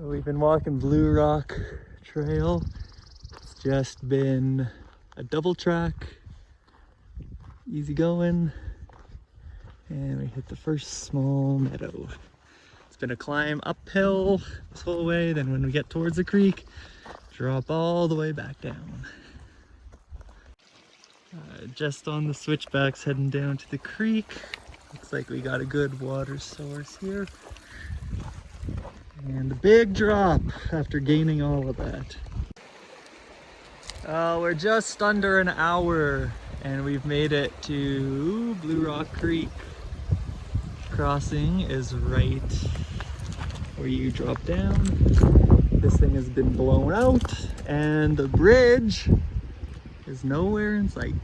We've been walking Bluerock Trail. It's just been a double track, easy going, and we hit the first small meadow. It's been a climb uphill this whole way, then when we get towards the creek, drop all the way back down. Just on the switchbacks heading down to the creek. Looks like we got a good water source here. And a big drop after gaining all of that. We're just under an hour and we've made it to Bluerock Creek. Crossing is right where you drop down. This thing has been blown out and the bridge is nowhere in sight.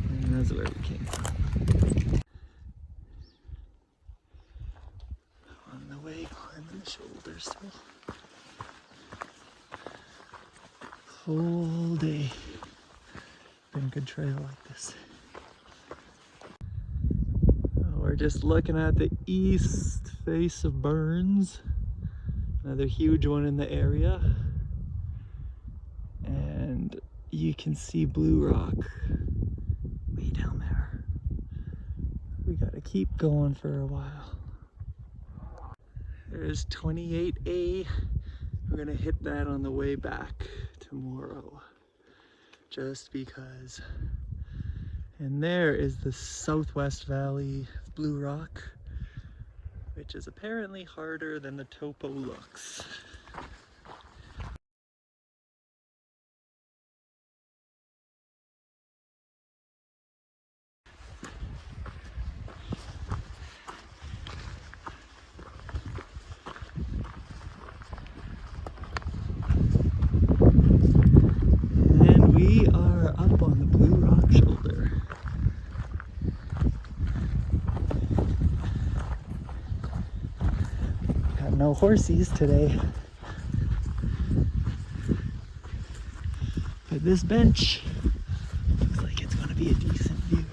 And that's where we came from. On the way, climbing the shoulders still. Whole day. Been a good trail like this. We're just looking at the east face of Burns. Another huge one in the area. And you can see Bluerock way down there. We gotta keep going for a while. There's 28A. We're gonna hit that on the way back tomorrow. Just because. And there is the southwest valley of Bluerock, which is apparently harder than the topo looks. And we are up on the Bluerock shoulder. Got no horsies today. But this bench looks like it's gonna be a decent view.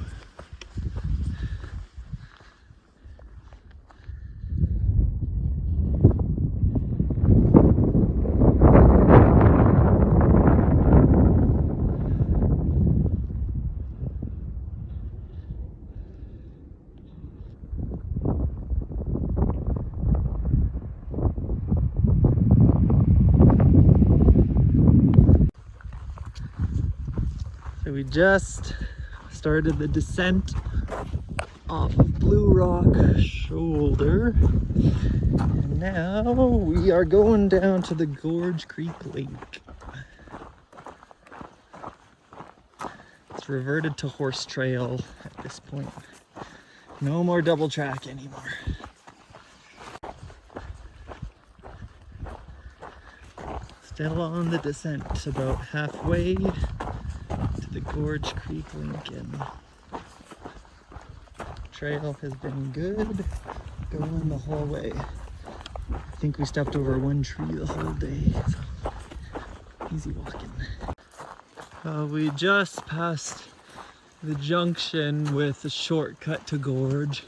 So we just started the descent off of Bluerock shoulder. And now we are going down to the Gorge Creek Lake. It's reverted to horse trail at this point. No more double track anymore. Still on the descent, about halfway to the Gorge Creek Lincoln. Trail has been good, going the whole way. I think we stepped over one tree the whole day, so easy walking. We just passed the junction with a shortcut to Gorge,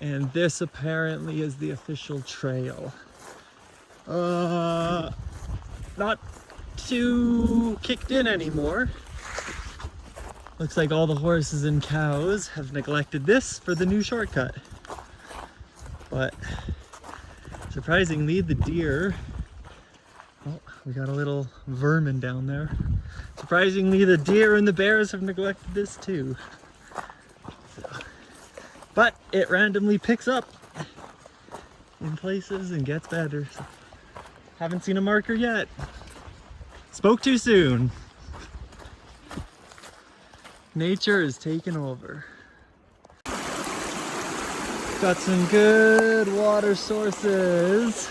and this apparently is the official trail. Not too kicked in anymore. Looks like all the horses and cows have neglected this for the new shortcut. But surprisingly, the deer, oh, we got a little vermin down there. Surprisingly, the deer and the bears have neglected this too. So, but it randomly picks up in places and gets better. So, haven't seen a marker yet. Spoke too soon. Nature is taking over. Got some good water sources.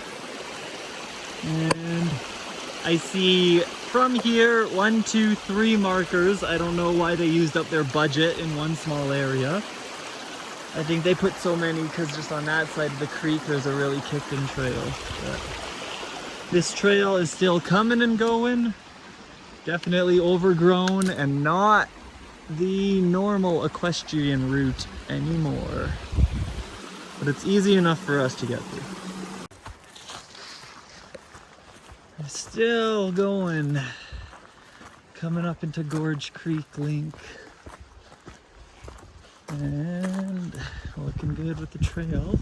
And I see from here 1, 2, 3 markers. I don't know why they used up their budget in one small area. I think they put so many because just on that side of the creek there's a really kicked-in trail. But this trail is still coming and going. Definitely overgrown and not the normal equestrian route anymore. But it's easy enough for us to get through. still going. Coming up into Gorge Creek Link. And looking good with the trail.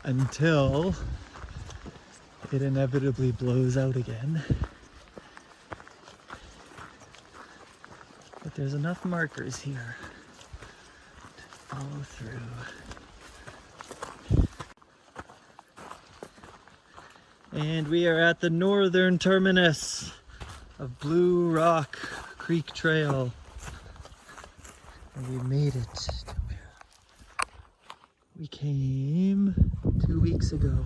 Until it inevitably blows out again. But there's enough markers here to follow through. And we are at the northern terminus of Bluerock Creek Trail. And we made it to where we came 2 weeks ago.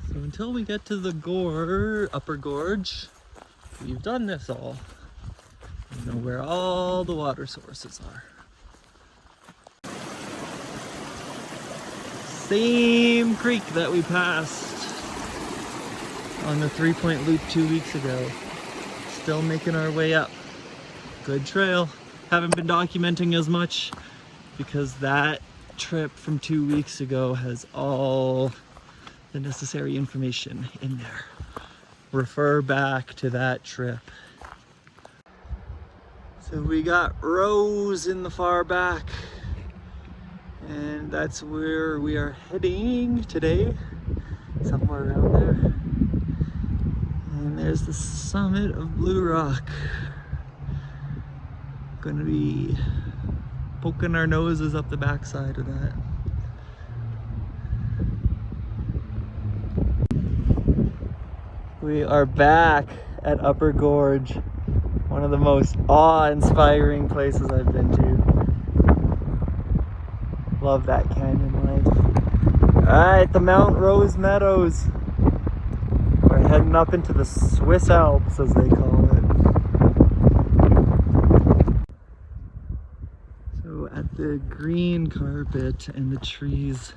So until we get to the upper gorge, we've done this all. We know where all the water sources are. Same creek that we passed on the 3-point loop 2 weeks ago. Still making our way up. Good trail. Haven't been documenting as much because that trip from 2 weeks ago has all the necessary information in there. Refer back to that trip. So we got Rose in the far back, and that's where we are heading today, somewhere around there. And there's the summit of Bluerock. Gonna be poking our noses up the backside of that. We are back at Upper Gorge, one of the most awe-inspiring places I've been to. Love that canyon life. Alright, the Mount Rose Meadows. We're heading up into the Swiss Alps, as they call it. So at the green carpet and the trees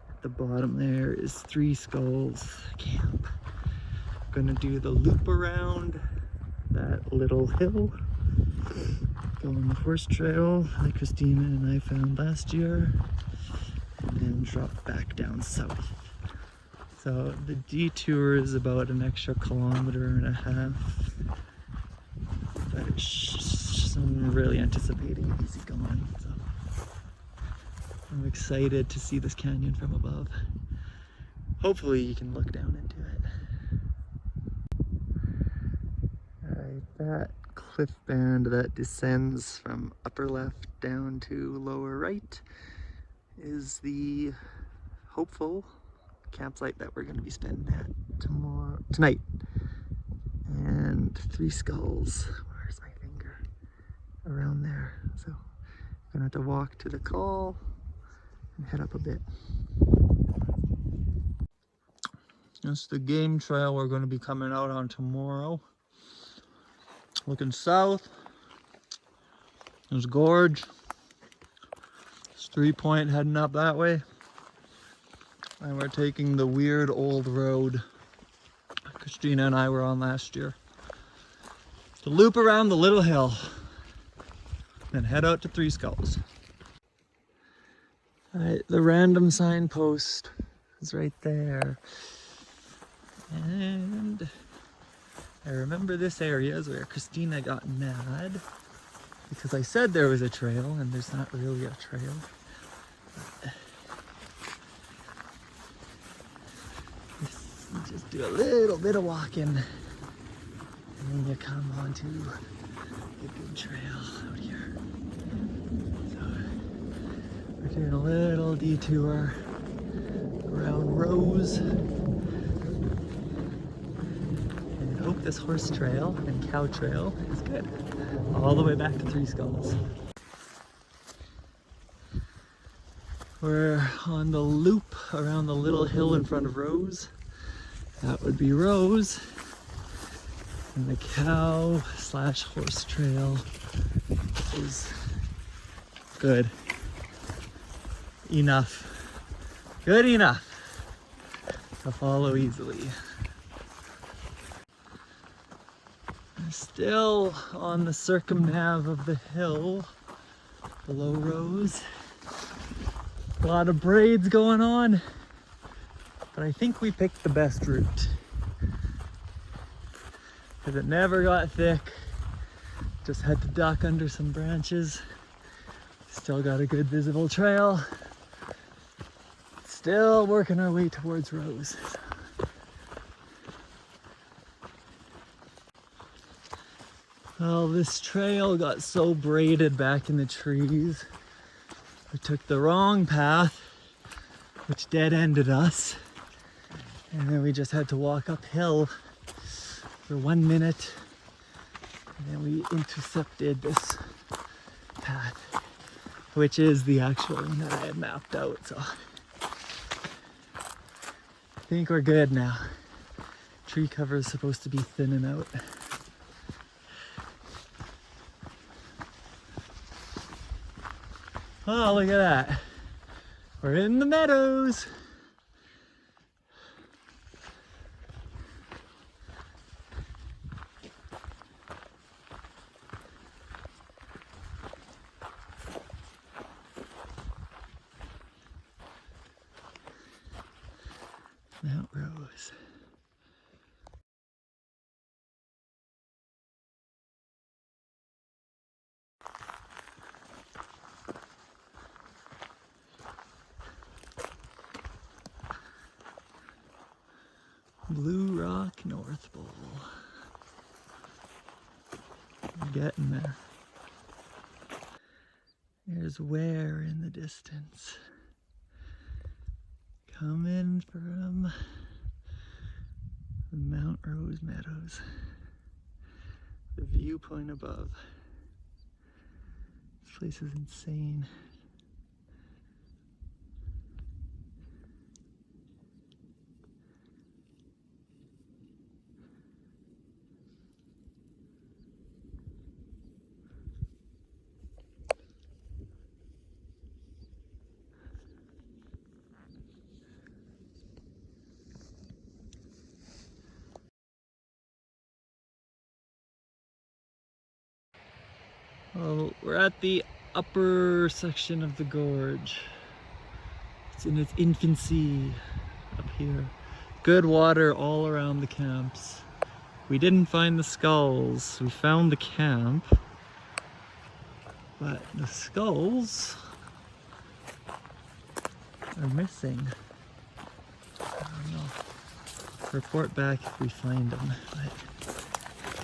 at the bottom there is Three Skulls Camp. Gonna do the loop around that little hill, go on the horse trail that Christina and I found last year, and then drop back down south. So the detour is about an extra 1.5 kilometers, but I'm really anticipating easy going. So I'm excited to see this canyon from above. Hopefully you can look down into it. That cliff band that descends from upper left down to lower right is the hopeful campsite that we're going to be spending at tonight. And Three Skulls, where's my finger? Around there. So I'm gonna have to walk to the call and head up a bit. That's the game trail we're going to be coming out on tomorrow. Looking south, there's Gorge. It's 3-point heading up that way. And we're taking the weird old road Christina and I were on last year to loop around the little hill and head out to Three Skulls. Alright, the random signpost is right there. And I remember this area is where Christina got mad because I said there was a trail and there's not really a trail. Just do a little bit of walking and then you come onto the good trail out here. So we're doing a little detour around Rose. Hope this horse trail and cow trail is good. All the way back to Three Skulls. We're on the loop around the little hill in front of Rose. That would be Rose. And the cow/horse trail is good enough. Good enough to follow easily. Still on the circumnav of the hill below Rose. A lot of braids going on, but I think we picked the best route. because it never got thick. Just had to duck under some branches. Still got a good visible trail. Still working our way towards Rose. Well, this trail got so braided back in the trees. We took the wrong path, which dead-ended us. And then we just had to walk uphill for 1 minute. And then we intercepted this path, which is the actual one that I had mapped out. So I think we're good now. Tree cover is supposed to be thinning out. Oh, look at that. We're in the Meadows. Mount Rose. Bluerock North Bowl. We're getting there. There's Ware in the distance. Coming from the Mount Rose Meadows. The viewpoint above. This place is insane. Well, we're at the upper section of the gorge. It's in its infancy up here. Good water all around the camps. We didn't find the skulls. We found the camp, but the skulls are missing. I don't know. Report back if we find them, but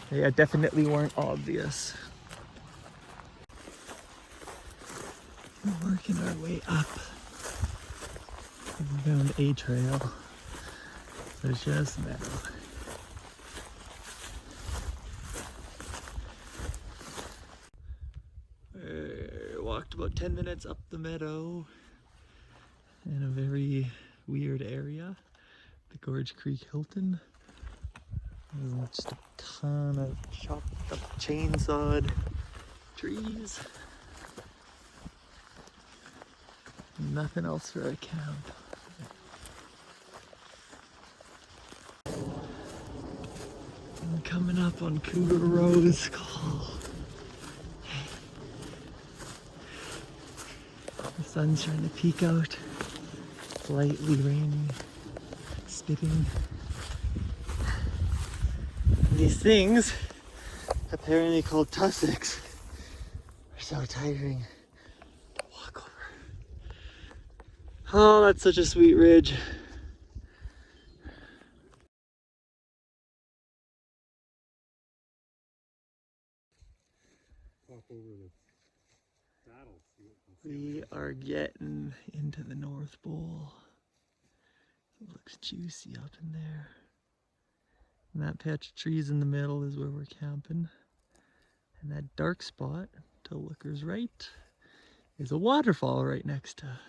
they definitely weren't obvious. We're working our way up. We found a trail. There's just meadow. Walked about 10 minutes up the meadow in a very weird area, the Gorge Creek Hilton. There's just a ton of chopped up chainsawed trees. Nothing else for a camp. I'm coming up on Cougar Rose Call. The sun's trying to peek out. Slightly rainy, spitting. These things, apparently called tussocks, are so tiring to walk over. Oh, that's such a sweet ridge. We are getting into the North Bowl. It looks juicy up in there. And that patch of trees in the middle is where we're camping. And that dark spot to the looker's right is a waterfall right next to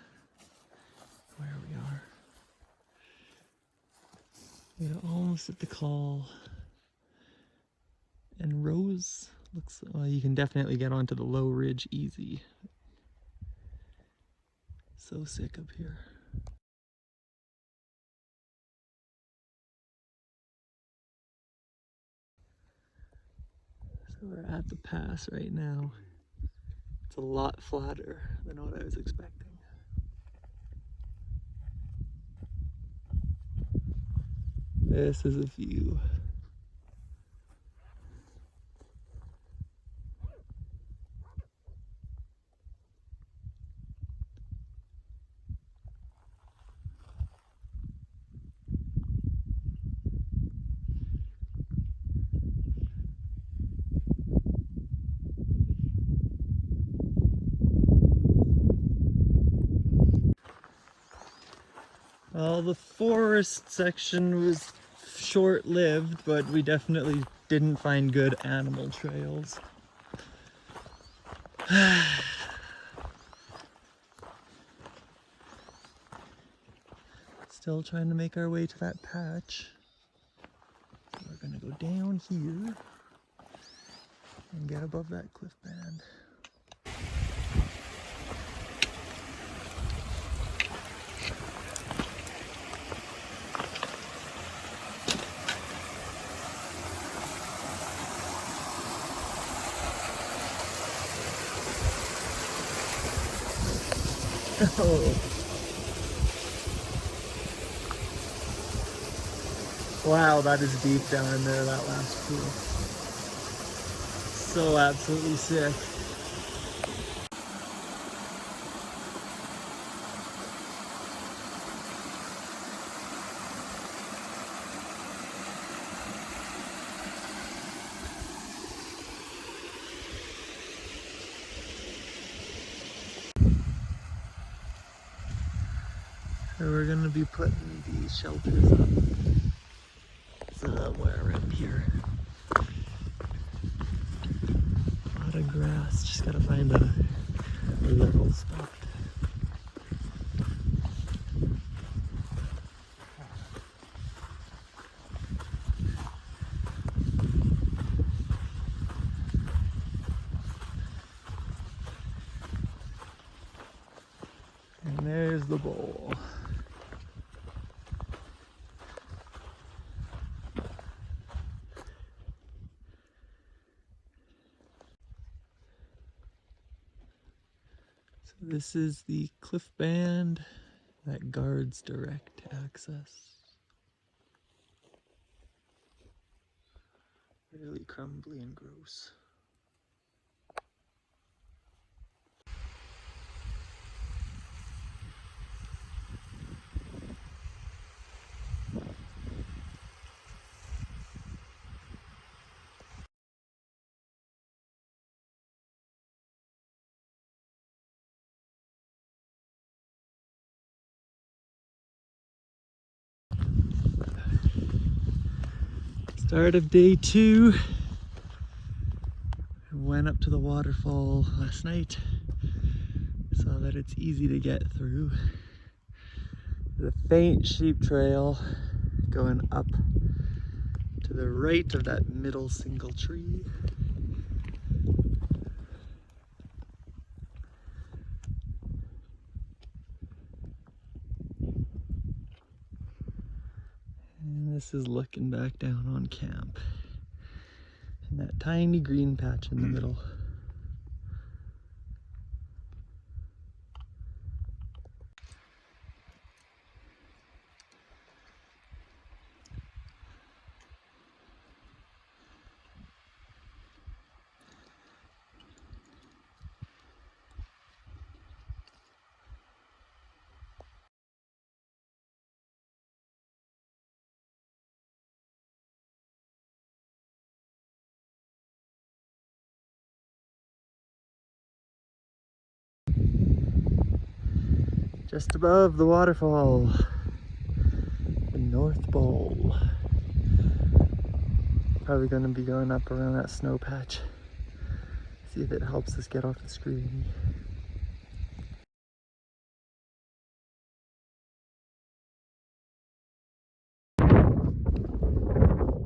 where we are. We're almost at the call. And Rose looks, well, you can definitely get onto the low ridge easy. So sick up here. So we're at the pass right now. It's a lot flatter than what I was expecting. This is a view. Well, the forest section was short-lived, but we definitely didn't find good animal trails. Still trying to make our way to that patch. So we're gonna go down here and get above that cliff band. Oh. Wow, that is deep down in there, that last pool. So absolutely sick. So we're gonna be putting these shelters up somewhere around here. A lot of grass, just gotta find a level spot. And there's the bowl. So this is the cliff band that guards direct access. Really crumbly and gross. Start of day 2. I went up to the waterfall last night. Saw that it's easy to get through. The faint sheep trail going up to the right of that middle single tree. And this is looking back down on camp. And that tiny green patch in the middle. Just above the waterfall, the North Bowl. Probably going to be going up around that snow patch. See if it helps us get off the screen.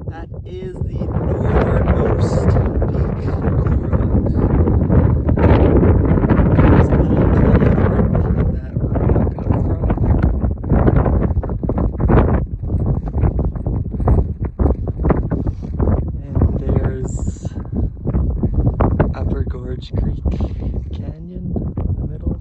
That is the northernmost peak, Bluerock. There's a little cave that rock up from. And there's Upper Gorge Creek Canyon in the middle.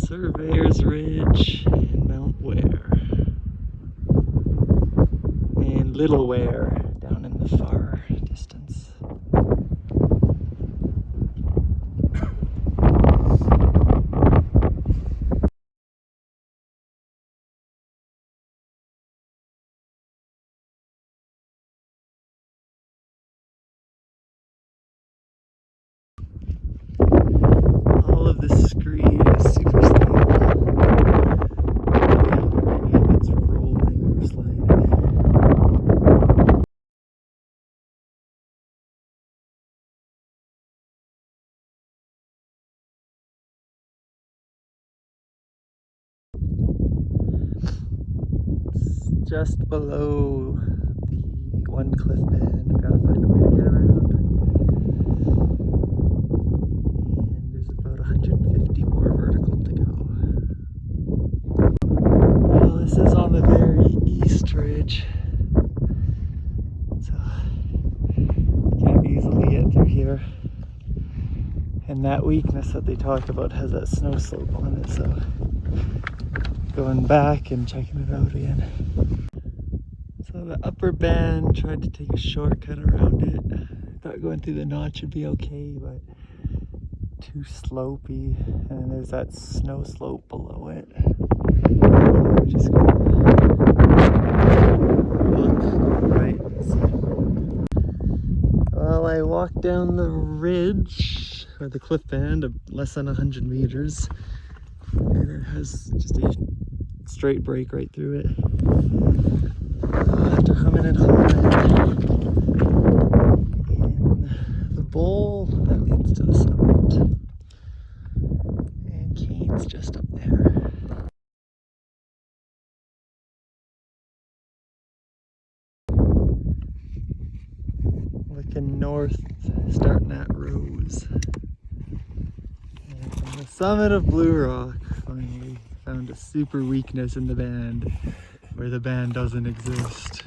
Surveyor's Ridge and Mount Ware. And Little Ware down in the far distance. just below the one cliff band. We've got to find a way to get around. And there's about 150 more vertical to go. Well, this is on the very east ridge, so you can't easily get through here. And that weakness that they talked about has that snow slope on it, so going back and checking it out again. So the upper band, tried to take a shortcut around it. Thought going through the notch would be okay, but too slopey. And there's that snow slope below it. We're just gonna walk right. Well, I walked down the ridge, or the cliff band, of less than 100 meters. And it has just a straight break right through it. After humming and hawing in the bowl that leads to the summit. And Kane's just up there. Looking north, starting at Rose. And from the summit of Bluerock, finally found a super weakness in the band where the band doesn't exist.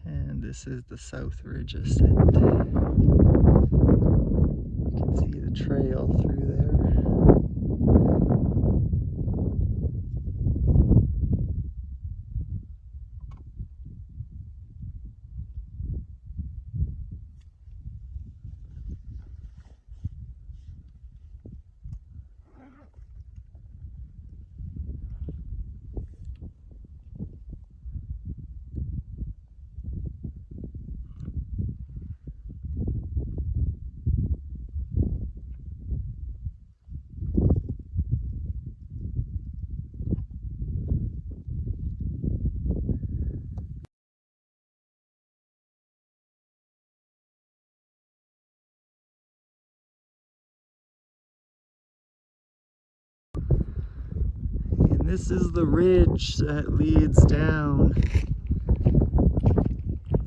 And this is the South Ridge ascent. You can see the trail through there. And this is the ridge that leads down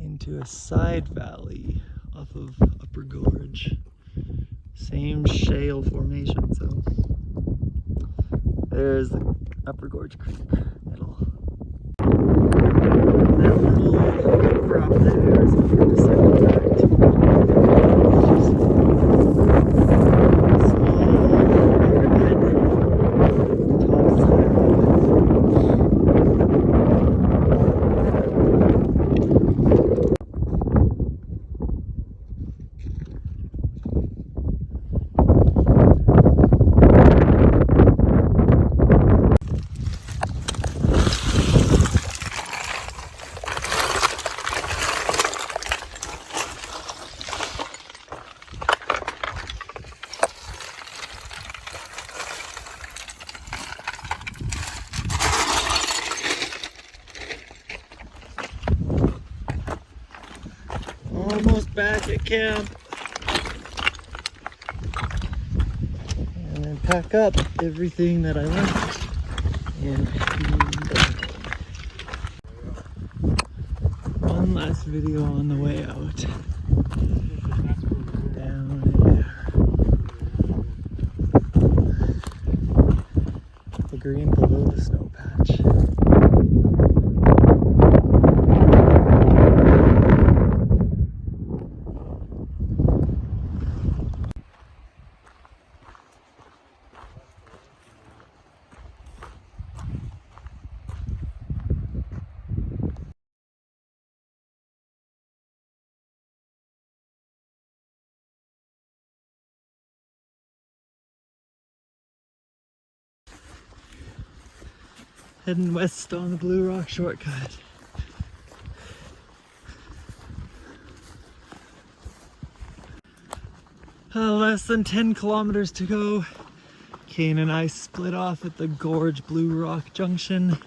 into a side valley off of Upper Gorge. Same shale formation, so there's the Upper Gorge Creek middle. That little crop there is what we're descending back to. Almost back at camp. And then pack up everything that I left and one last video on the way out. Down there. The green below the snow patch. Heading west on the Bluerock shortcut. Less than 10 kilometers to go. Kane and I split off at the Gorge Bluerock Junction.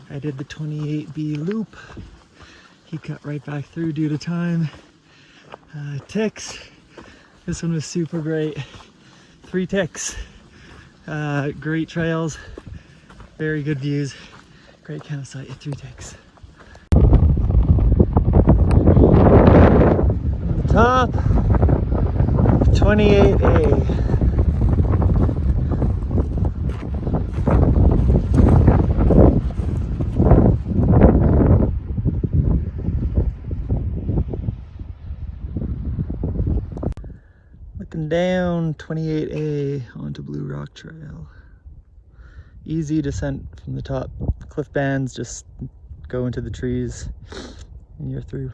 I did the 28B loop. He cut right back through due to time. Ticks. This one was super great. 3 ticks. Great trails. Very good views. Great campsite. 3 ticks. Top 28A. Looking down 28A onto Bluerock Trail. Easy descent from the top. Cliff bands just go into the trees and you're through.